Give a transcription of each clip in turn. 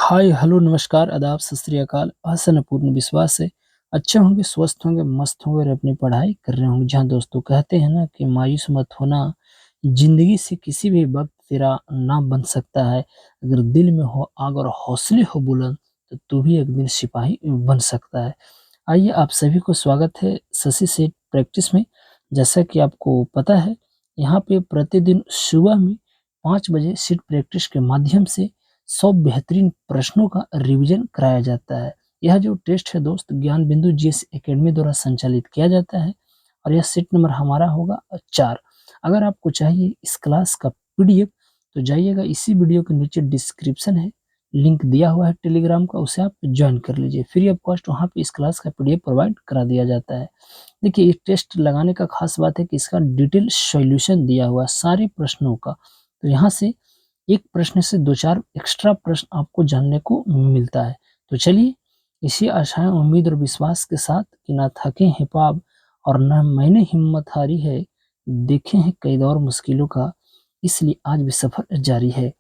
Hi hello नमस्कार आदाब सत श्री अकाल। आसन है पूर्ण विश्वास है अच्छे होंगे, स्वस्थ होंगे, मस्त होंगे और अपनी पढ़ाई कर रहे होंगे। जहाँ दोस्तों कहते हैं ना कि मायूस मत होना, जिंदगी से किसी भी वक्त तेरा ना बन सकता है। अगर दिल में हो आग और हौसले हो बुलंद तो तू भी एक दिन सिपाही बन सकता है। आइए आप सभी को स्वागत है शशि सेठ प्रैक्टिस में। जैसा कि आपको पता है, यहाँ पे प्रतिदिन सुबह में 5 बजे सीट प्रैक्टिस के माध्यम से 100 बेहतरीन प्रश्नों का रिवीजन कराया जाता है। यह जो टेस्ट है दोस्त, ज्ञान बिंदु जीएस एकेडमी द्वारा संचालित किया जाता है और यह सीट नंबर हमारा होगा 4। अगर आपको चाहिए इस क्लास का पीडीएफ तो जाइएगा, इसी वीडियो के नीचे डिस्क्रिप्शन है, लिंक दिया हुआ है टेलीग्राम का, उसे आप ज्वाइन कर लीजिए। फ्री ऑफ कॉस्ट वहाँ पे इस क्लास का पीडीएफ प्रोवाइड करा दिया जाता है। देखिए, इस टेस्ट लगाने का खास बात है कि इसका डिटेल सॉल्यूशन दिया हुआ है सारे प्रश्नों का। तो यहाँ से एक प्रश्न से 2-4 एक्स्ट्रा प्रश्न आपको जानने को मिलता है। तो चलिए, इसी आशा, उम्मीद और विश्वास के साथ कि ना थके हैं पाप और ना मैंने हिम्मत हारी है, देखे हैं कई दौर मुश्किलों का, इसलिए आज भी सफर जारी है।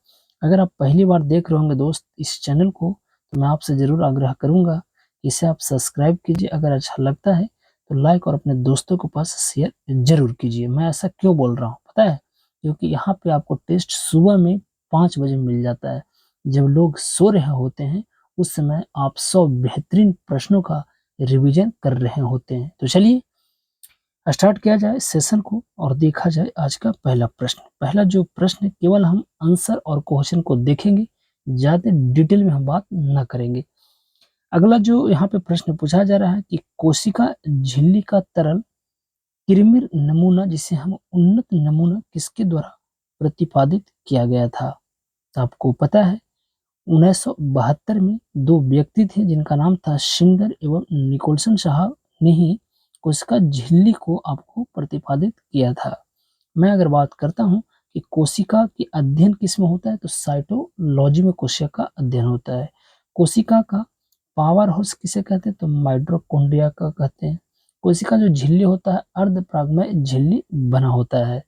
अगर आप पहली बार देख रहे होंगे दोस्त इस चैनल को, तो मैं आपसे जरूर आग्रह करूंगा कि इसे आप सब्सक्राइब कीजिए। अगर अच्छा लगता है तो लाइक और अपने दोस्तों के पास शेयर जरूर कीजिए। मैं ऐसा क्यों बोल रहा हूँ पता है? क्योंकि यहाँ पे आपको टेस्ट सुबह में 5 बजे मिल जाता है। जब लोग सो रहे होते हैं उस समय आप 100 बेहतरीन प्रश्नों का रिवीजन कर रहे होते हैं। तो चलिए स्टार्ट किया जाए सेशन को और देखा जाए आज का पहला प्रश्न। पहला जो प्रश्न है, केवल हम आंसर और क्वेश्चन को देखेंगे, ज्यादा डिटेल में हम बात न करेंगे। अगला जो यहाँ पे प्रश्न पूछा जा रहा है कि कोशिका झिल्ली का तरल कृमिर नमूना, जिसे हम उन्नत नमूना, किसके द्वारा प्रतिपादित किया गया था? तो आपको पता है 1972 में 2 व्यक्ति थे जिनका नाम था सिंगर एवं निकोलसन साहब ने ही कोशिका झिल्ली को आपको प्रतिपादित किया था। मैं अगर बात करता हूँ कि कोशिका की अध्ययन किसमें होता है, तो साइटोलॉजी में कोशिका का अध्ययन होता है। कोशिका का पावर हाउस किसे कहते हैं, तो माइटोकॉन्ड्रिया का कहते हैं। कोशिका जो झिल्ली होता है अर्धपरागमय झिल्ली बना होता है।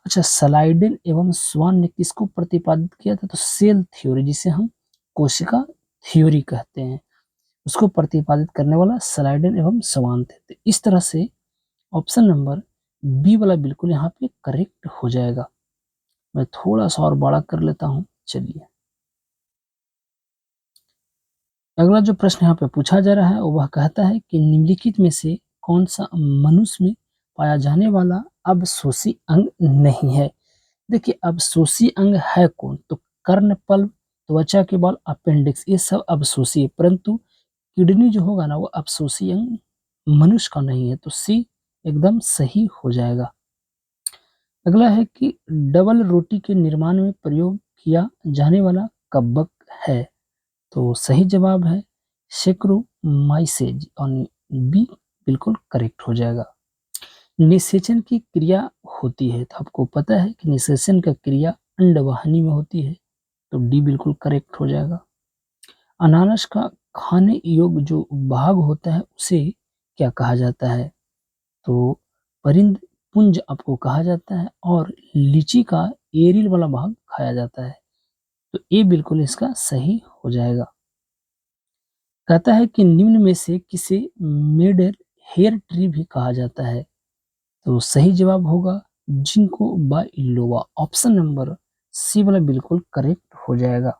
अच्छा, स्लाइडेन एवं स्वान ने किसको प्रतिपादित किया था, तो सेल थ्योरी, जिसे हम कोशिका थ्योरी कहते हैं, उसको प्रतिपादित करने वाला स्लाइडेन एवं स्वान थे। तो इस तरह से ऑप्शन नंबर बी वाला बिल्कुल यहाँ पे करेक्ट हो जाएगा। मैं थोड़ा सा और बड़ा कर लेता हूँ। चलिए, अगला जो प्रश्न यहाँ पे पूछा जा रहा है वह कहता है कि निम्नलिखित में से कौन सा मनुष्य में पाया जाने वाला अवशोषी अंग नहीं है? देखिए, अवशोषी अंग है कौन, तो कर्णपल्ब, त्वचा के बाल, अपेंडिक्स, ये सब अवशोषी है, परंतु किडनी जो होगा ना वो अवशोषी अंग मनुष्य का नहीं है। तो सी एकदम सही हो जाएगा। अगला है कि डबल रोटी के निर्माण में प्रयोग किया जाने वाला कवक है? तो सही जवाब है सेक्रोमाइसेज और बी बिल्कुल करेक्ट हो जाएगा। निषेचन की क्रिया होती है, तो आपको पता है कि निषेचन का क्रिया अंडवाहिनी में होती है, तो डी बिल्कुल करेक्ट हो जाएगा। अनानास का खाने योग्य जो भाग होता है उसे क्या कहा जाता है? तो परिंद पुंज आपको कहा जाता है और लीची का एरिल वाला भाग खाया जाता है, तो ए बिल्कुल इसका सही हो जाएगा। कहता है कि निम्न में से किसे मेडर हेयर ट्री भी कहा जाता है? तो सही जवाब होगा जिंको बाइलोवा, ऑप्शन नंबर सी वाला बिल्कुल करेक्ट हो जाएगा।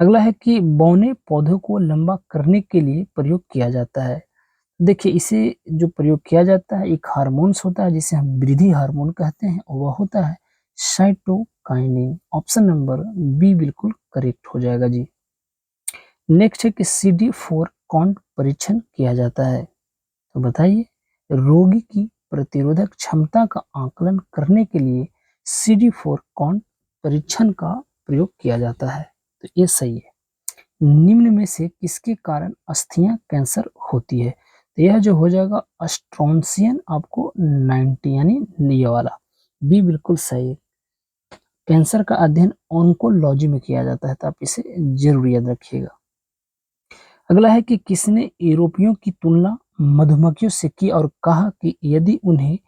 अगला है कि बौने पौधों को लंबा करने के लिए प्रयोग किया जाता है। देखिए, इसे जो प्रयोग किया जाता है एक हार्मोन्स होता है जिसे हम वृद्धि हार्मोन कहते हैं, और वह होता है साइटोकाइनिन, ऑप्शन नंबर बी बिल्कुल करेक्ट हो जाएगा जी। नेक्स्ट है कि CD4 कौन परीक्षण किया जाता है? तो बताइए, रोगी की प्रतिरोधक क्षमता का आकलन करने के लिए CD4 कौन परीक्षण का प्रयोग किया जाता है? तो ये सही है। निम्न में से किसके कारण अस्थियां कैंसर होती है? तो यह जो हो जाएगा स्ट्रॉन्सियन आपको 90, यानी ये वाला बी बिल्कुल सही है। कैंसर का अध्ययन ऑन्कोलॉजी में किया जाता है, तो आप इसे जरूर याद रखिएगा। अगला है कि किसने यूरोपियों की तुलना मधुमक्खियों से की और कहा कि यदि उन्हें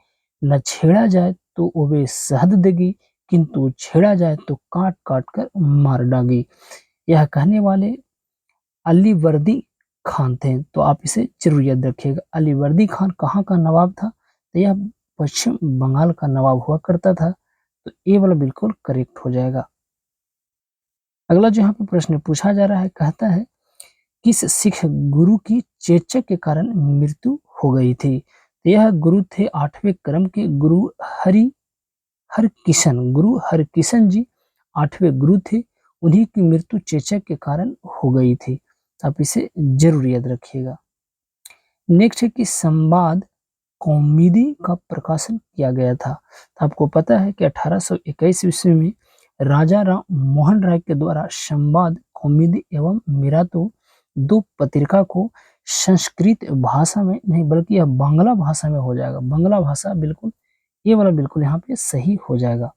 न छेड़ा जाए तो वे शहद देगी, किंतु छेड़ा जाए तो काट काट कर मार डाली। यह कहने वाले अलीवर्दी खान थे। तो आप इसे जरूर याद रखिएगा। अलीवर्दी खान कहाँ का नवाब था? तो यह पश्चिम बंगाल का नवाब हुआ करता था। तो ये वाला बिल्कुल करेक्ट हो जाएगा। अगला जो यहाँ पे प्रश्न पूछा जा रहा है, कहता है किस सिख गुरु की चेचक के कारण मृत्यु हो गई थी? तो यह गुरु थे 8वें क्रम के गुरु गुरु हरकिशन जी 8वें गुरु थे। उन्हीं की मृत्यु चेचक के कारण हो गई थी। आप इसे जरूर याद रखिएगा। नेक्स्ट है कि संवाद कौमुदी का प्रकाशन किया गया था। तो आपको पता है कि 1821 ईस्वी में राजा राम मोहन राय के द्वारा संवाद कौमुदी एवं मिरातू 2 पत्रिका को संस्कृत भाषा में नहीं बल्कि यह बांग्ला भाषा में हो जाएगा। बांग्ला भाषा बिल्कुल, ये वाला बिल्कुल यहाँ पे सही हो जाएगा।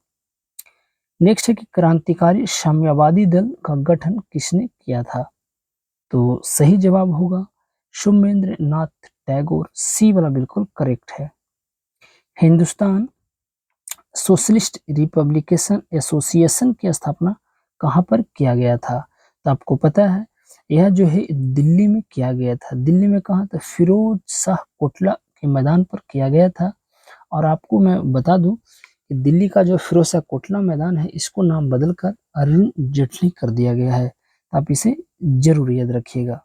नेक्स्ट है कि क्रांतिकारी साम्यवादी दल का गठन किसने किया था? तो सही जवाब होगा सुमेंद्र नाथ टैगोर। सी वाला बिल्कुल करेक्ट है। हिंदुस्तान सोशलिस्ट रिपब्लिकेशन एसोसिएशन की स्थापना कहाँ पर किया गया था? तो आपको पता है यह जो है दिल्ली में किया गया था। दिल्ली में कहाँ? तो फिरोज शाह कोटला के मैदान पर किया गया था। और आपको मैं बता दूं कि दिल्ली का जो फिरोज शाह कोटला मैदान है, इसको नाम बदलकर अरुण जेटली कर दिया गया है। आप इसे जरूर याद रखिएगा।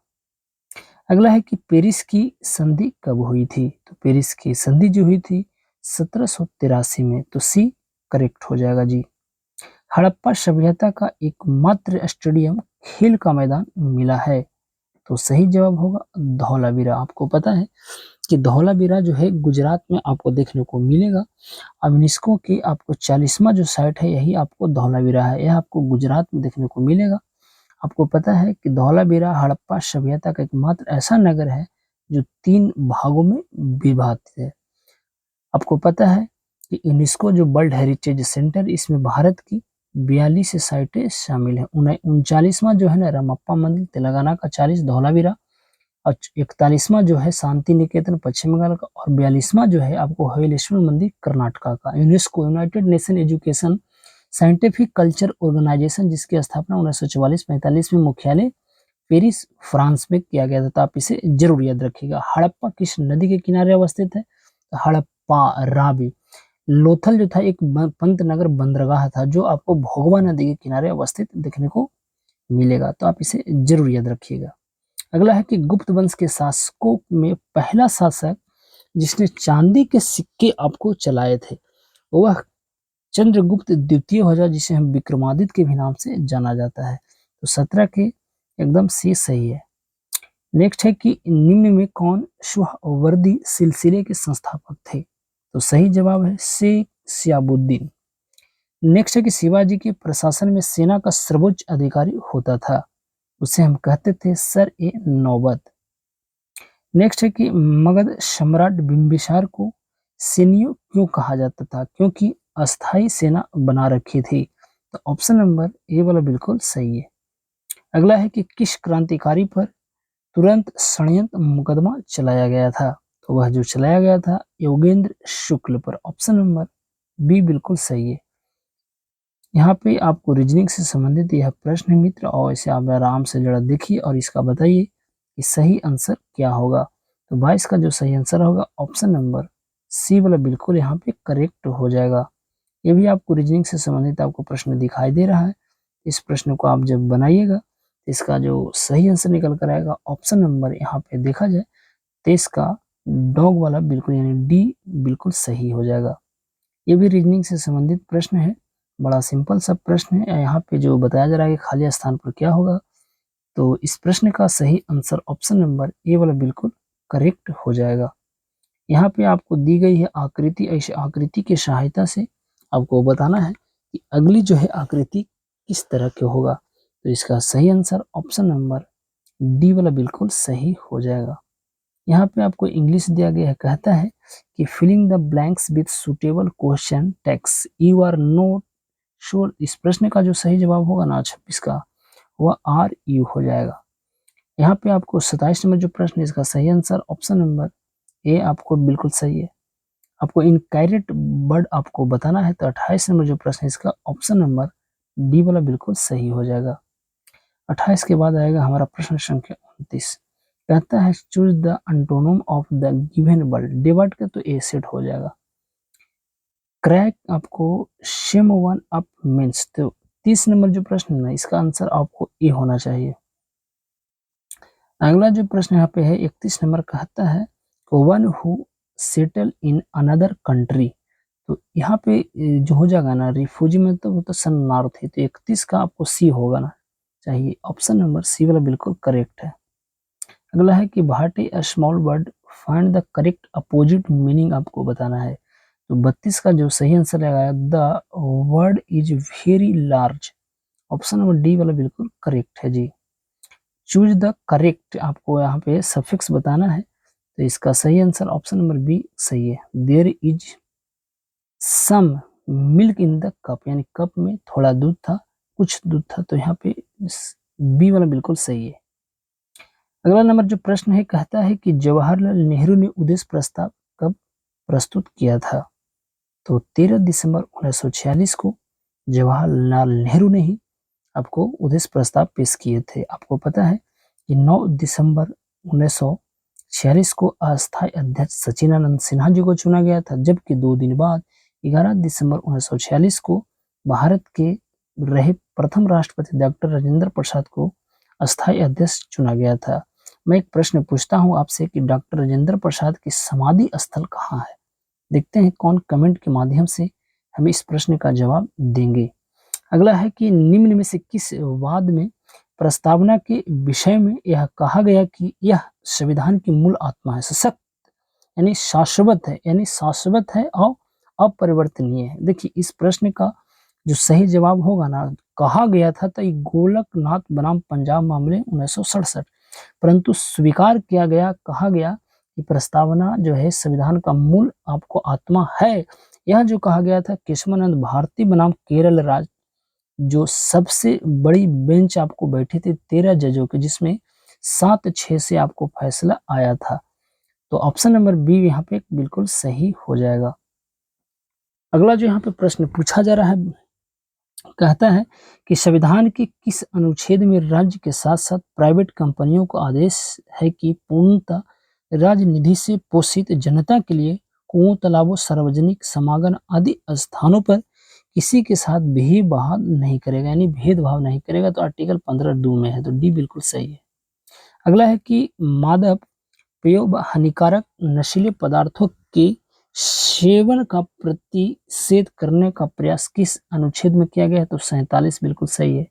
अगला है कि पेरिस की संधि कब हुई थी? तो पेरिस की संधि जो हुई थी 1783 में। तो सी करेक्ट हो जाएगा जी। हड़प्पा सभ्यता का एकमात्र स्टेडियम खेल का मैदान मिला है। तो सही जवाब होगा धौलावीरा। आपको पता है कि धौलावीरा जो है गुजरात में आपको देखने को मिलेगा। अब यूनेस्को की आपको 40वां जो साइट है, यही आपको धौलावीरा है। यह आपको गुजरात में देखने को मिलेगा। आपको पता है कि धौलावीरा हड़प्पा सभ्यता का एकमात्र ऐसा नगर है जो 3 भागों में विभाजित है। आपको पता है कि यूनेस्को जो वर्ल्ड हेरिटेज सेंटर, इसमें भारत की 42 साइटें शामिल है। 39वां जो है ना रामप्पा मंदिर तेलंगाना का, 40 धौलावीरा, और 41वां जो है शांति निकेतन पश्चिम बंगाल का, और 42वां जो है आपको हवेलेश्वर मंदिर कर्नाटका का। UNESCO United Nation Education Scientific Culture Organisation, जिसकी स्थापना 1944-45 में मुख्यालय पेरिस फ्रांस में किया गया था। तो आप इसे जरूर याद रखिएगा। हड़प्पा किस नदी के किनारे अवस्थित है? तो हड़प्पा रावी। लोथल जो था एक पंत नगर बंदरगाह था जो आपको भोगवा नदी के किनारे अवस्थित देखने को मिलेगा। तो आप इसे जरूर याद रखिएगा। अगला है कि गुप्त वंश के शासकों में पहला शासक जिसने चांदी के सिक्के आपको चलाए थे, वह चंद्रगुप्त द्वितीय हो जाए, जिसे हम विक्रमादित्य के भी नाम से जाना जाता है। तो 17 के एकदम सी सही है। नेक्स्ट है कि निम्न में कौन सुहरावर्दी सिलसिले के संस्थापक थे? तो सही जवाब है शेख सियाबुद्दीन। नेक्स्ट है कि शिवाजी के प्रशासन में सेना का सर्वोच्च अधिकारी होता था, उसे हम कहते थे सर ए नौबत। नेक्स्ट है कि मगध सम्राट बिंबिसार को सैनियों क्यों कहा जाता था? क्योंकि अस्थाई सेना बना रखी थी। तो ऑप्शन नंबर ए वाला बिल्कुल सही है। अगला है कि किस क्रांतिकारी पर तुरंत षड्यंत्र मुकदमा चलाया गया था? तो वह जो चलाया गया था योगेंद्र शुक्ल पर। ऑप्शन नंबर बी बिल्कुल सही है। यहाँ पे आपको रीजनिंग से संबंधित यह प्रश्न है मित्र, और इसे आप आराम से जरा देखिए और इसका बताइए कि सही आंसर क्या होगा। तो 22 का जो सही आंसर होगा ऑप्शन नंबर सी वाला बिल्कुल यहाँ पे करेक्ट हो जाएगा। ये भी आपको रीजनिंग से संबंधित आपको प्रश्न दिखाई दे रहा है। इस प्रश्न को आप जब बनाइएगा तो इसका जो सही आंसर निकल कर आएगा ऑप्शन नंबर यहाँ पे देखा जाए तो इसका डॉग वाला बिल्कुल यानी डी बिल्कुल सही हो जाएगा। ये भी रीजनिंग से संबंधित प्रश्न है, बड़ा सिंपल सा प्रश्न है। यहाँ पे जो बताया जा रहा है कि खाली स्थान पर क्या होगा, तो इस प्रश्न का सही आंसर ऑप्शन नंबर ए वाला बिल्कुल करेक्ट हो जाएगा। यहाँ पे आपको दी गई है आकृति, ऐसे आकृति की सहायता से आपको बताना है कि अगली जो है आकृति किस तरह के होगा। तो इसका सही आंसर ऑप्शन नंबर डी वाला बिल्कुल सही हो जाएगा। यहाँ पे आपको इंग्लिश दिया गया है, कहता है कि filling the blanks with suitable question text you are not sure. इस प्रश्न का जो सही जवाब होगा ना 26 का, वह आर यू हो जाएगा। यहाँ पे आपको 27 नंबर जो प्रश्न है, इसका सही आंसर ऑप्शन नंबर ए आपको बिल्कुल सही है। आपको इनकैरेट बर्ड आपको बताना है, तो 28 नंबर जो प्रश्न है इसका ऑप्शन नंबर डी वाला बिल्कुल सही हो जाएगा। 28 के बाद आएगा हमारा प्रश्न संख्या 29। कहता है choose the antonym of the given word. Divert का तो ए सेट हो जाएगा। क्रैक आपको शेम वन अप मीन्स, तो 30 नंबर जो प्रश्न है इसका आंसर आपको ए होना चाहिए। अगला जो प्रश्न यहाँ पे है 31 नंबर कहता है one who settle in another country. तो यहाँ पे जो हो जाएगा ना रिफ्यूजी में, तो वो तो शरणार्थी, तो 31 का आपको सी होगा ना चाहिए। ऑप्शन नंबर सी वाला बिल्कुल करेक्ट है। अगला है कि Bhati a small word find the correct opposite meaning आपको बताना है। तो 32 का जो सही आंसर लगाया the word is very large. Option number D वाला बिल्कुल करेक्ट है जी। चूज द करेक्ट आपको यहाँ पे सफिक्स बताना है, तो इसका सही आंसर ऑप्शन नंबर बी सही है। There is some milk in the cup, यानी कप में थोड़ा दूध था, कुछ दूध था, तो यहाँ पे बी वाला बिल्कुल सही है। अगला नंबर जो प्रश्न है कहता है कि जवाहरलाल नेहरू ने उद्देश्य प्रस्ताव कब प्रस्तुत किया था। तो 13 दिसंबर 1946 को जवाहरलाल नेहरू ने ही आपको उद्देश्य प्रस्ताव पेश किए थे। आपको पता है कि 9 दिसंबर 1946 को अस्थायी अध्यक्ष सचिदानंद सिन्हा जी को चुना गया था, जबकि 2 दिन बाद 11 दिसंबर 1946 को भारत के रहे प्रथम राष्ट्रपति डॉक्टर राजेंद्र प्रसाद को अस्थायी अध्यक्ष चुना गया था। मैं एक प्रश्न पूछता हूं आपसे कि डॉक्टर राजेंद्र प्रसाद की समाधि स्थल कहाँ है। देखते हैं कौन कमेंट के माध्यम से हमें इस प्रश्न का जवाब देंगे। अगला है कि निम्न में से किस वाद में प्रस्तावना के विषय में यह कहा गया कि यह संविधान की मूल आत्मा है, सशक्त यानी शाश्वत है और अपरिवर्तनीय है। देखिए इस प्रश्न का जो सही जवाब होगा ना, कहा गया था तो गोलकनाथ बनाम पंजाब मामले 1967, परंतु स्वीकार किया गया, कहा गया कि प्रस्तावना जो है संविधान का मूल आपको आत्मा है। यह जो कहा गया था केशवानंद भारती बनाम केरल राज्य, जो सबसे बड़ी बेंच आपको बैठी थी 13 जजों की, जिसमें 7-6 से आपको फैसला आया था। तो ऑप्शन नंबर बी यहाँ पे बिल्कुल सही हो जाएगा। अगला जो यहाँ पे प्रश्न पूछा जा रहा है कहता है कि संविधान के किस अनुच्छेद में राज्य के साथ साथ प्राइवेट कंपनियों को आदेश है कि पूर्णतः राजनिधि से पोषित जनता के लिए कुओं, तालाबों, सार्वजनिक समागम आदि स्थानों पर किसी के साथ भेदभाव नहीं करेगा, यानी भेदभाव नहीं करेगा। तो आर्टिकल 15(2) में है, तो डी बिल्कुल सही है। अगला है कि मादक पेय व हानिकारक नशीले पदार्थों के सेवन का प्रतिषेध करने का प्रयास किस अनुच्छेद में किया गया है। तो 47 बिल्कुल सही है।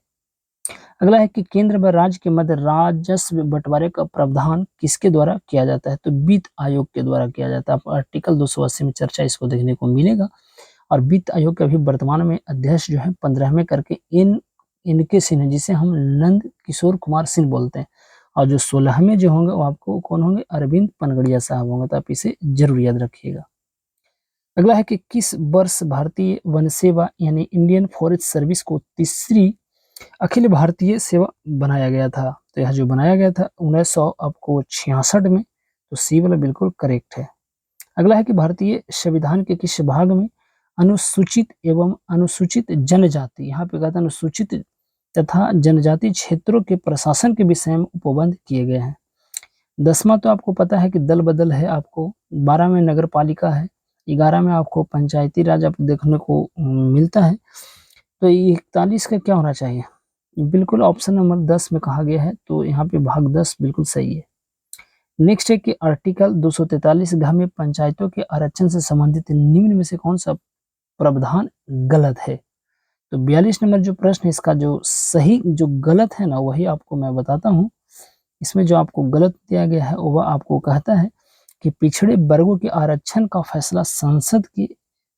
अगला है कि केंद्र व राज्य के मध्य राजस्व बंटवारे का प्रावधान किसके द्वारा किया जाता है। तो वित्त आयोग के द्वारा किया जाता है। आर्टिकल 280 में चर्चा इसको देखने को मिलेगा। और वित्त आयोग के अभी वर्तमान में अध्यक्ष जो है 15वें करके इनके सिंह, जिसे हम नंद किशोर कुमार सिंह बोलते हैं, और जो 16वें जो होंगे वो आपको कौन होंगे, अरविंद पनगड़िया साहब होंगे। तो आप इसे जरूर याद रखिएगा। अगला है कि किस वर्ष भारतीय वन सेवा यानी इंडियन फॉरेस्ट सर्विस को तीसरी अखिल भारतीय सेवा बनाया गया था। तो यह जो बनाया गया था 1966 में, तो सी वाला बिल्कुल करेक्ट है। अगला है कि भारतीय संविधान के किस भाग में अनुसूचित एवं अनुसूचित जनजाति, यहाँ पे कहता है अनुसूचित तथा जनजाति क्षेत्रों के प्रशासन के विषय में उपबंध किए गए हैं। 10वां तो आपको पता है कि दल बदल है, आपको 12 में नगर पालिका है, 11 में आपको पंचायती राज आपको देखने को मिलता है। तो 41 का क्या होना चाहिए, बिल्कुल ऑप्शन नंबर 10 में कहा गया है, तो यहाँ पे भाग 10 बिल्कुल सही है। नेक्स्ट है कि आर्टिकल 243 घ में पंचायतों के आरक्षण से संबंधित निम्न में से कौन सा प्रावधान गलत है। तो 42 नंबर जो प्रश्न है इसका जो सही जो गलत है ना, वही आपको मैं बताता हूँ। इसमें जो आपको गलत दिया गया है वह आपको कहता है कि पिछड़े वर्गों के आरक्षण का फैसला संसद के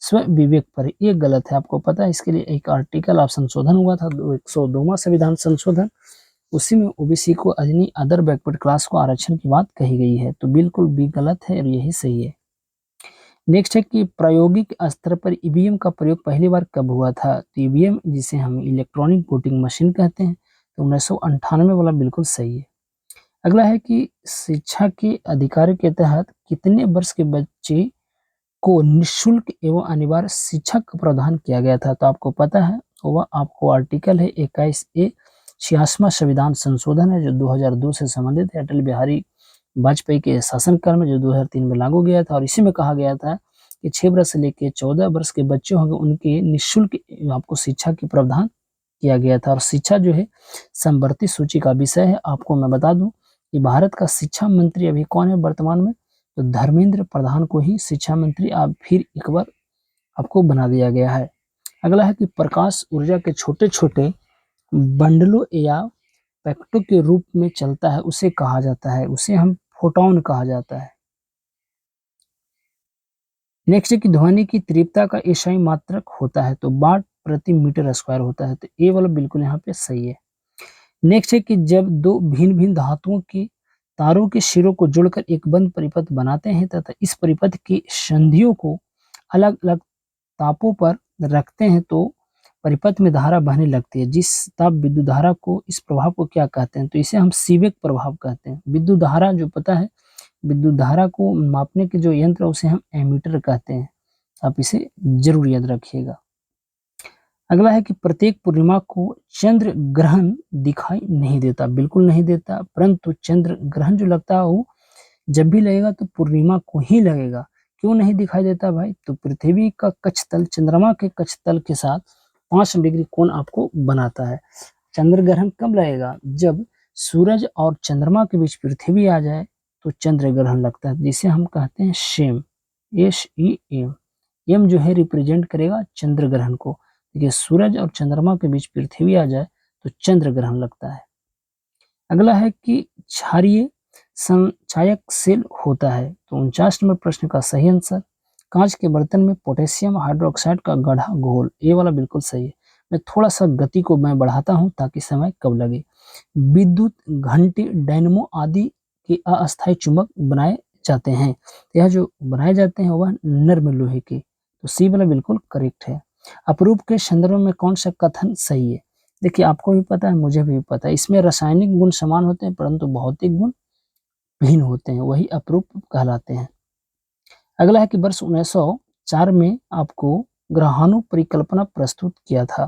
स्व विवेक पर, ये गलत है। आपको पता है इसके लिए एक आर्टिकल आप संशोधन हुआ था, 102वां संविधान संशोधन, उसी में ओबीसी को अन्य अदर बैकवर्ड क्लास को आरक्षण की बात कही गई है। तो बिल्कुल भी गलत है और यही सही है। नेक्स्ट है कि प्रायोगिक स्तर पर ईवीएम का प्रयोग पहली बार कब हुआ था। तो ईवीएम जिसे हम इलेक्ट्रॉनिक वोटिंग मशीन कहते हैं, तो 1998 वाला बिल्कुल सही है। अगला है कि शिक्षा के अधिकार के तहत कितने वर्ष के बच्चे को निःशुल्क एवं अनिवार्य शिक्षा का प्रावधान किया गया था। तो आपको पता है वह आपको आर्टिकल है 21A 66वां संविधान संशोधन है जो 2002 से संबंधित है, अटल बिहारी वाजपेयी के शासनकाल में जो 2003 में लागू गया था। और इसी में कहा गया था कि 6 वर्ष से लेकर 14 वर्ष के बच्चे होंगे उनके निःशुल्क आपको शिक्षा के प्रावधान किया गया था। और शिक्षा जो है समवर्ती सूची का विषय है। आपको मैं बता दूं कि भारत का शिक्षा मंत्री अभी कौन है वर्तमान में, तो धर्मेंद्र प्रधान को ही शिक्षा मंत्री आप फिर एक बार आपको बना दिया गया है। अगला है कि प्रकाश ऊर्जा के छोटे छोटे बंडलों या पैकेटों के रूप में चलता है उसे कहा जाता है, उसे हम फोटॉन कहा जाता है। नेक्स्ट है कि ध्वनि की तीव्रता का एसआई मात्रक होता है तो वाट प्रति मीटर स्क्वायर होता है, तो ये वाला बिल्कुल यहाँ पे सही है। नेक्स्ट है कि जब दो भिन्न भिन्न धातुओं के तारों के सिरों को जोड़कर एक बंद परिपथ बनाते हैं तथा इस परिपथ की संधियों को अलग अलग तापों पर रखते हैं तो परिपथ में धारा बहने लगती है। जिस ताप विद्युत धारा को इस प्रभाव को क्या कहते हैं, तो इसे हम सीबेक प्रभाव कहते हैं। विद्युत धारा जो पता है, विद्युत धारा को मापने के जो यंत्र है उसे हम एमीटर कहते हैं। आप इसे जरूर याद रखिएगा। अगला है कि प्रत्येक पूर्णिमा को चंद्र ग्रहण दिखाई नहीं देता, बिल्कुल नहीं देता, परंतु चंद्र ग्रहण जो लगता है वो जब भी लगेगा तो पूर्णिमा को ही लगेगा। क्यों नहीं दिखाई देता भाई, तो पृथ्वी का कक्षतल चंद्रमा के कक्षतल के साथ 5 डिग्री कोण आपको बनाता है। चंद्र ग्रहण कब लगेगा, जब सूरज और चंद्रमा के बीच पृथ्वी आ जाए तो चंद्र ग्रहण लगता है, जिसे हम कहते हैं शेम, SEM। एम जो है रिप्रेजेंट करेगा चंद्र ग्रहण को। देखिए सूरज और चंद्रमा के बीच पृथ्वी आ जाए तो चंद्र ग्रहण लगता है। अगला है कि क्षारीय संचायक सेल होता है, तो 49 नंबर प्रश्न का सही आंसर कांच के बर्तन में पोटेशियम हाइड्रोक्साइड का गढ़ा घोल, ये वाला बिल्कुल सही है। मैं थोड़ा सा गति को मैं बढ़ाता हूं ताकि समय कब लगे। विद्युत घंटी डायनमो आदि के अस्थायी चुंबक बनाए जाते हैं, यह जो बनाए जाते हैं वह नर्म लोहे के, तो सी वाला बिल्कुल करेक्ट है। अपरूप के संदर्भ में कौन सा कथन सही है, देखिए आपको भी पता है मुझे भी पता है, इसमें रासायनिक गुण समान होते हैं परंतु भौतिक गुण भिन्न होते हैं, वही अपरूप कहलाते हैं। अगला है कि वर्ष 1904 में आपको ग्रहाणु परिकल्पना प्रस्तुत किया था,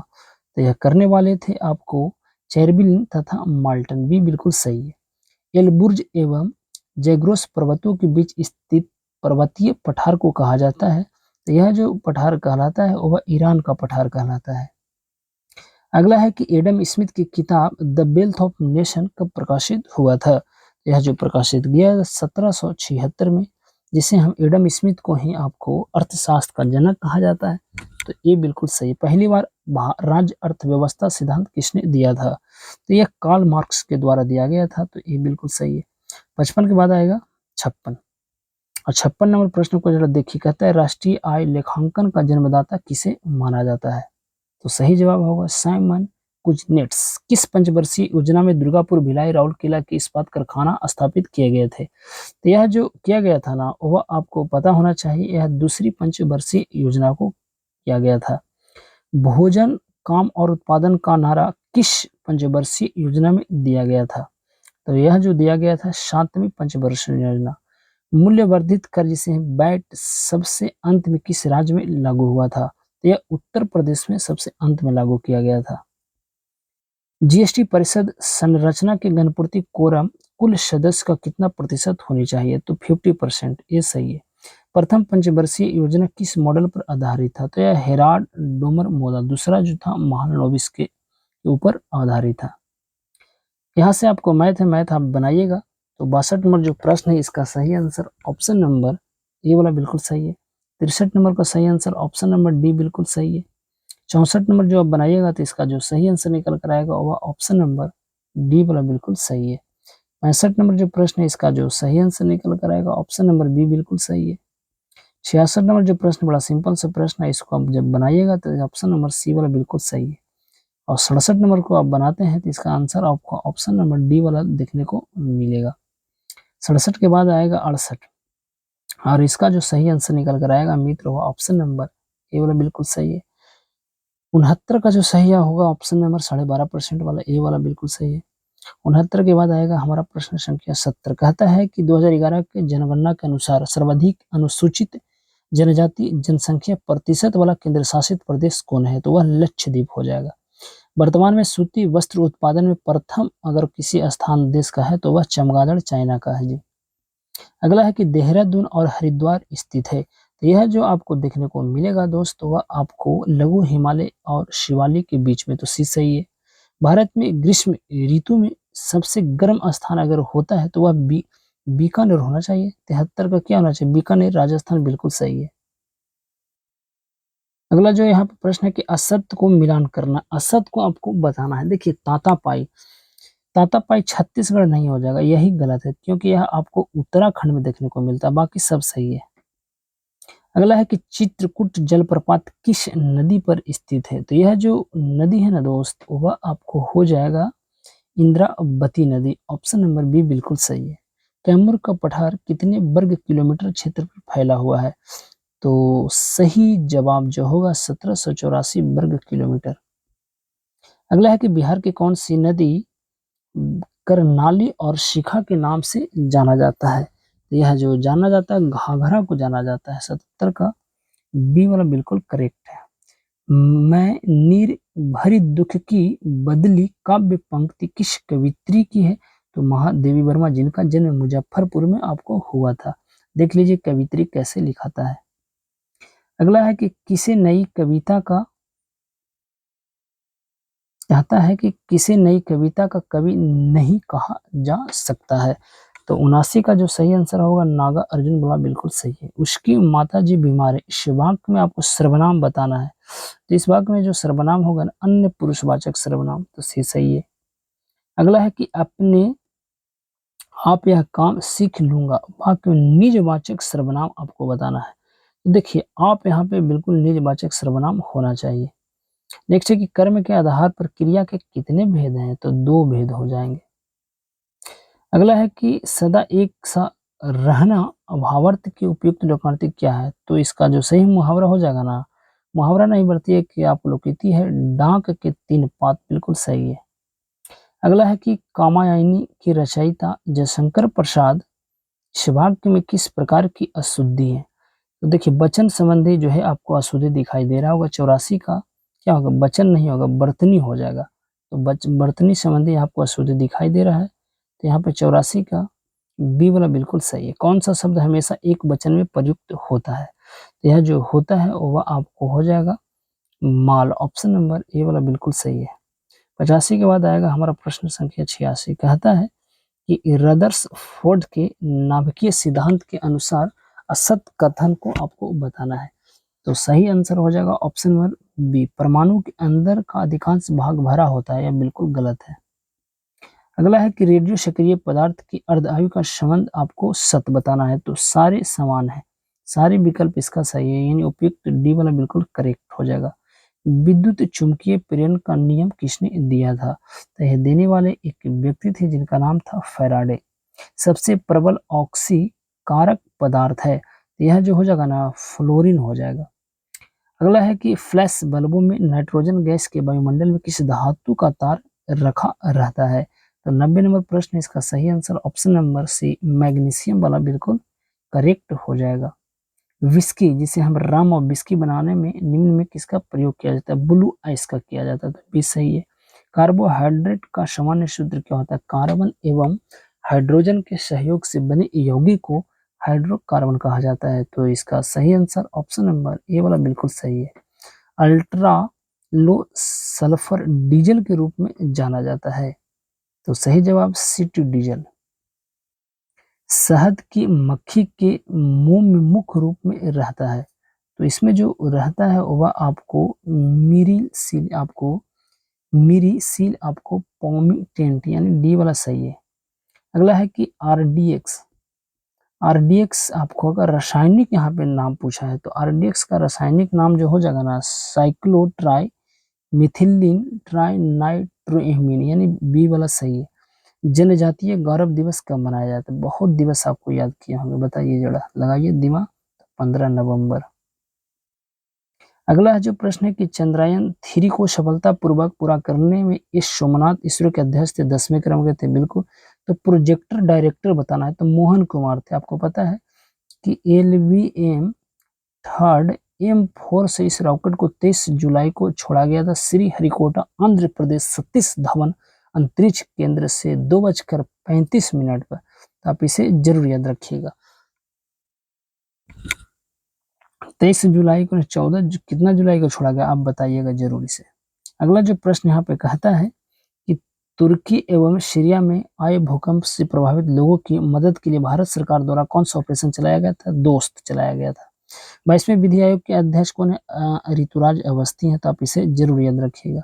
तो यह करने वाले थे आपको चेरबिन तथा माल्टन, भी बिल्कुल सही है। एलबुर्ज एवं जैग्रोस पर्वतों के बीच स्थित पर्वतीय पठार को कहा जाता है, तो यह जो पठार कहलाता है वह ईरान का पठार कहलाता है। अगला है कि एडम स्मिथ की किताब द वेल्थ ऑफ नेशन कब प्रकाशित हुआ था, यह जो प्रकाशित किया 1776 में, जिसे हम एडम स्मिथ को ही आपको अर्थशास्त्र का जनक कहा जाता है, तो ये बिल्कुल सही। पहली बार राज्य अर्थव्यवस्था सिद्धांत किसने दिया था, तो यह कार्ल मार्क्स के द्वारा दिया गया था, तो ये बिल्कुल सही है। 55 के बाद आएगा 56, और 56 नंबर प्रश्न को जरा देखिए, कहता है राष्ट्रीय आय लेखांकन का जन्मदाता किसे माना जाता है, तो सही जवाब होगा साइमन कुजनेट्स। किस पंचवर्षीय योजना में दुर्गापुर भिलाई राउरकेला के इस्पात कारखाना स्थापित किए गए थे, तो यह जो किया गया था ना वह आपको पता होना चाहिए, यह दूसरी पंचवर्षीय योजना को किया गया था। भोजन काम और उत्पादन का नारा किस पंचवर्षीय योजना में दिया गया था, तो यह जो दिया गया था 7वीं पंचवर्षीय योजना। मूल्य वर्धित कर जिसे बैट सबसे अंत में किस राज्य में लागू हुआ था, तो यह उत्तर प्रदेश में सबसे अंत में लागू किया गया था। जीएसटी परिषद संरचना के गणपूर्ति कोरम कुल सदस्य का कितना प्रतिशत होनी चाहिए, तो 50%, ये सही है। प्रथम पंचवर्षीय योजना किस मॉडल पर आधारित था, तो यह हेराल्ड डोमर मॉडल, दूसरा जो था महालनोबिस के ऊपर आधारित था। यहाँ से आपको मैथ है, मैथ आप बनाइएगा। तो 62 नंबर जो प्रश्न है इसका सही आंसर ऑप्शन नंबर ए वाला बिल्कुल सही है। 63 नंबर का सही आंसर ऑप्शन नंबर डी बिल्कुल सही है। 64 नंबर जो आप बनाइएगा तो इसका जो सही आंसर निकल कर आएगा वह ऑप्शन नंबर डी वाला बिल्कुल सही है। 65 नंबर जो प्रश्न है इसका जो सही आंसर निकल कर आएगा ऑप्शन नंबर बी बिल्कुल सही है। 66 नंबर जो प्रश्न बड़ा सिंपल सा प्रश्न है, इसको आप जब बनाइएगा तो ऑप्शन नंबर सी वाला बिल्कुल सही है। और 67 नंबर को आप बनाते हैं तो इसका आंसर आपको ऑप्शन नंबर डी वाला देखने को मिलेगा। 67 के बाद आएगा 68, और इसका जो सही आंसर निकल कर आएगा मित्र वो ऑप्शन नंबर ए वाला बिल्कुल सही है। 69 का जो सही होगा ऑप्शन नंबर 12.5% वाला ए वाला बिल्कुल सही है। 69 के बाद आएगा हमारा प्रश्न संख्या 70, कहता है कि 2011 के जनगणना के अनुसार सर्वाधिक अनुसूचित जनजाति जनसंख्या प्रतिशत वाला केंद्र शासित प्रदेश कौन है? तो वह लक्षद्वीप हो जाएगा। वर्तमान में सूती वस्त्र उत्पादन में प्रथम अगर किसी स्थान देश का है तो वह चमगादड़ चाइना का है जी। अगला है कि देहरादून और हरिद्वार स्थित है। तो यह जो आपको देखने को मिलेगा दोस्तों वह आपको लघु हिमालय और शिवालिक के बीच में, तो सी सही है। भारत में ग्रीष्म ऋतु में सबसे गर्म स्थान अगर होता है तो वह बीकानेर होना चाहिए। 73 का क्या होना चाहिए? बीकानेर राजस्थान, बिल्कुल सही है। अगला जो यहाँ पे प्रश्न है कि असत्य को मिलान करना, असत्य को आपको बताना है। देखिए तातापाई, तातापाई छत्तीसगढ़ नहीं हो जाएगा, यही गलत है क्योंकि यह आपको उत्तराखंड में देखने को मिलता है, बाकी सब सही है। अगला है कि चित्रकूट जलप्रपात किस नदी पर स्थित है? तो यह जो नदी है ना दोस्त वह आपको हो जाएगा इंद्रावती नदी, ऑप्शन नंबर बी बिल्कुल सही है। कैमूर का पठार कितने वर्ग किलोमीटर क्षेत्र पर फैला हुआ है? तो सही जवाब जो होगा 1784 वर्ग किलोमीटर। अगला है कि बिहार की कौन सी नदी करनाली और शिखा के नाम से जाना जाता है? तो यह जो जाना जाता है घाघरा को जाना जाता है। 77 का बी वाला बिल्कुल करेक्ट है। मैं नीर भरी दुख की बदली काव्य पंक्ति किस कवित्री की है? तो महादेवी वर्मा, जिनका जन्म मुजफ्फरपुर में आपको हुआ था। देख लीजिए कवित्री कैसे लिखाता है। अगला है कि किसे नई कविता का कहता है कि किसे नई कविता का कवि नहीं कहा जा सकता है? तो 79 का जो सही आंसर होगा नागा अर्जुन बोला, बिल्कुल सही है। उसकी माता जी बीमार है, इस वाक्य में आपको सर्वनाम बताना है। तो इस वाक्य में जो सर्वनाम होगा ना अन्य पुरुषवाचक सर्वनाम, तो सही है। अगला है कि अपने आप यह काम सीख लूंगा, वाक्य में निजवाचक सर्वनाम आपको बताना है। तो देखिए आप यहाँ पे बिल्कुल निजवाचक सर्वनाम होना चाहिए। नेक्स्ट है कि कर्म के आधार पर क्रिया के कितने भेद हैं? तो 2 भेद हो जाएंगे। अगला है कि सदा एक सा रहना अभावर्त की उपयुक्त लोकार्थ क्या है? तो इसका जो सही मुहावरा हो जाएगा ना, मुहावरा नहीं बल्कि एक आप लोकीति है, डांक के 3 पात, बिल्कुल सही है। अगला है कि कामायनी की रचयिता जयशंकर प्रसाद इस वाक्य में किस प्रकार की अशुद्धि है? तो देखिए वचन संबंधी जो है आपको अशुद्धि दिखाई दे रहा होगा। 84 का क्या होगा? वचन नहीं होगा, बर्तनी हो जाएगा। तो बर्तनी संबंधी आपको अशुद्धि दिखाई दे रहा है, तो यहाँ पे 84 का बी वाला बिल्कुल सही है। कौन सा शब्द हमेशा एक वचन में प्रयुक्त होता है? तो यह जो होता है वह आपको हो जाएगा माल, ऑप्शन नंबर ए वाला बिल्कुल सही है। 85 के बाद आएगा हमारा प्रश्न संख्या 86, कहता है कि रदर्सफोर्ड के नाभिकीय सिद्धांत के अनुसार असत्य कथन को आपको बताना है। तो सही आंसर हो जाएगा ऑप्शन नंबर बी, परमाणु के अंदर का अधिकांश भाग भरा होता है, यह बिल्कुल गलत है। अगला है कि रेडियो सक्रिय पदार्थ की अर्धआयु का संबंध आपको सत्य बताना है। तो सारे समान है, सारे विकल्प इसका सही है, यानी उपयुक्त डी वाला बिल्कुल करेक्ट हो जाएगा। विद्युत चुंबकीय प्रेरण का नियम किसने दिया था? तो यह देने वाले एक व्यक्ति थे जिनका नाम था फैराडे। सबसे प्रबल ऑक्सीकारक पदार्थ है, यह जो हो जाएगा ना फ्लोरीन हो जाएगा। अगला है कि फ्लैश बल्बों में नाइट्रोजन गैस के वायुमंडल में किस धातु का तार रखा रहता है? तो 90 नंबर प्रश्न, इसका सही answer option number C magnesium वाला बिल्कुल करेक्ट हो जाएगा। विस्की, जिसे हम रम और विस्की बनाने में निम्न में किसका प्रयोग किया जाता है? ब्लू आइस का किया जाता है, तो भी सही है। कार्बोहाइड्रेट का सामान्य सूत्र क्या होता है? कार्बन एवं हाइड्रोजन के सहयोग से बने यौगिक को हाइड्रोकार्बन कहा जाता है, तो इसका सही आंसर ऑप्शन नंबर ए वाला बिल्कुल सही है। अल्ट्रा लो सल्फर डीजल के रूप में जाना जाता है, तो सही जवाब सी2 डीजल। शहद की मक्खी के मुंह में मुख्य रूप में रहता है, तो इसमें जो रहता है वह आपको मीरीसील आपको पोमीटेंट, यानी डी वाला सही है। अगला है कि आरडीएक्स आपको अगर रासायनिक यहाँ पे नाम पूछा है तो आरडीएक्स का रासायनिक नाम जो हो जाएगा ना साइक्लोट्राई मिथिलीन ट्राइनाइट्रोएमीन, यानी बी वाला सही है। जनजातीय गौरव दिवस कब मनाया जाता है? बहुत दिवस आपको याद किए होंगे, बताइए जरा, लगाइए दिमाग। 15 नवंबर। अगला जो प्रश्न है कि चंद्रयान 3 को सफलतापूर्वक पूरा करने में इस सोमनाथ इसरो के अध्यक्ष थे, 10वें क्रम के थे, बिल्कुल। तो प्रोजेक्टर डायरेक्टर बताना है, तो मोहन कुमार थे। आपको पता है कि एलवीएम थर्ड, M4 से इस रॉकेट को 23 जुलाई को छोड़ा गया था श्रीहरिकोटा आंध्र प्रदेश सतीश धवन अंतरिक्ष केंद्र से 2:35 पर। तो आप इसे जरूर याद रखिएगा। 23 जुलाई को 14 कितना जुलाई को छोड़ा गया आप बताइएगा जरूर इसे। अगला जो प्रश्न यहाँ पे कहता है कि तुर्की एवं सीरिया में आए भूकंप से प्रभावित लोगों की मदद के लिए भारत सरकार द्वारा कौन सा ऑपरेशन चलाया गया था? दोस्त चलाया गया था। 22वें विधि आयोग के अध्यक्ष कौन है? ऋतुराज अवस्थी हैं। तो आप इसे जरूर याद रखिएगा।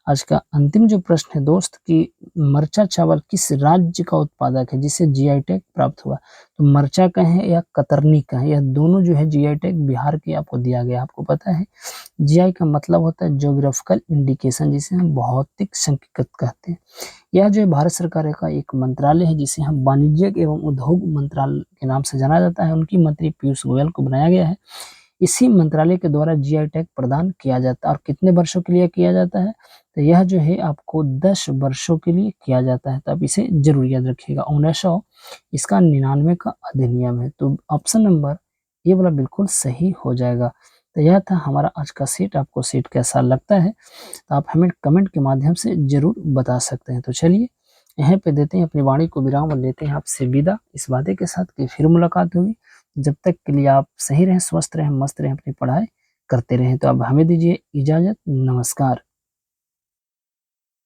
आज का अंतिम जो प्रश्न है दोस्त कि मरचा चावल किस राज्य का उत्पादक है जिसे जीआई टैग प्राप्त हुआ? तो मरचा का है या कतरनी का है, यह दोनों जो है जीआई टैग बिहार के आपको दिया गया। आपको पता है जीआई का मतलब होता है ज्योग्राफिकल इंडिकेशन, जिसे हम भौतिक संकेतक कहते हैं। यह जो है भारत सरकार का एक मंत्रालय है जिसे हम वाणिज्य एवं उद्योग मंत्रालय के नाम से जाना जाता है। उनकी मंत्री पीयूष गोयल को बनाया गया है। इसी मंत्रालय के द्वारा जीआई टैग प्रदान किया जाता है। और कितने वर्षों के लिए किया जाता है? तो यह जो है आपको 10 वर्षों के लिए किया जाता है। तो आप इसे जरूर याद रखिएगा। 1900 इसका 99 का अधिनियम है। तो ऑप्शन नंबर ये वाला बिल्कुल सही हो जाएगा। तो यह था हमारा आज का सेट। आपको सेट कैसा लगता है तो आप हमें कमेंट के माध्यम से जरूर बता सकते हैं। तो चलिए यहाँ पे देते हैं अपनी वाणी को विराम और लेते हैं आपसे विदा इस वादे के साथ कि फिर मुलाकात होगी। जब तक के लिए आप सही रहें, स्वस्थ रहें, मस्त रहें, अपनी पढ़ाई करते रहें। तो अब हमें दीजिए इजाजत। नमस्कार।